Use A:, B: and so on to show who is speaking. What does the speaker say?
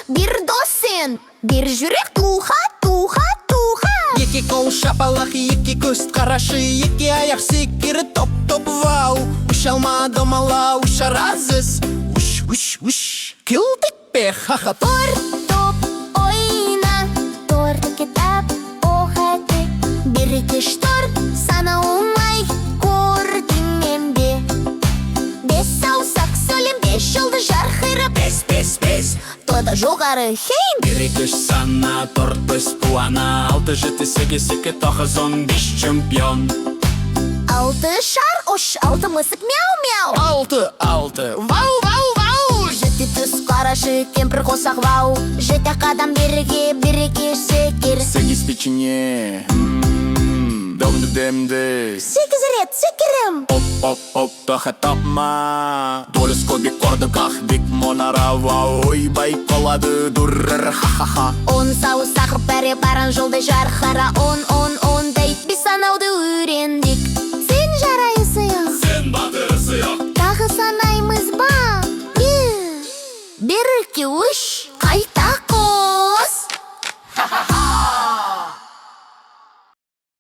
A: бір досын, бір жүрек туха.
B: Екі қол шапалақ, екі көз қарашы, екі аяқ секірі топ вау. Ұша алмадым ала, ұшар азыз. Уш, күлдік пе, ха-ха.
A: Тор топ ойна, тор кітап оқады. Бір кеш тор сана оңай көрдіңемде. Бес саусақ сөйлем, бес жылды жарқырып.
B: Бес.
A: Тода жоғары хейн.
B: Бір кеш сана, торт бес пуана. 6-7-8-2 тоғыз 15 чемпион.
A: 6 шар, ош, 6 мысық мяу.
B: 6, вау.
A: 7 түс қарашы, кемпір қосақ вау. 7 қадам бірге секір.
B: 8 печенье, демді.
A: 8 рет секірім.
B: Оп, тоха топма. Долес кобик кордыках, бик монара вау. Ойбай қолады дұрыр, ха-ха-ха.
A: 10 саусақ бәрі баран жолды жарқыра. 10 дейт, біз санауды үйрендік. Сен жарайсың,
B: Сен батырысың.
A: тағы санаймыз ба? 1, 2, 3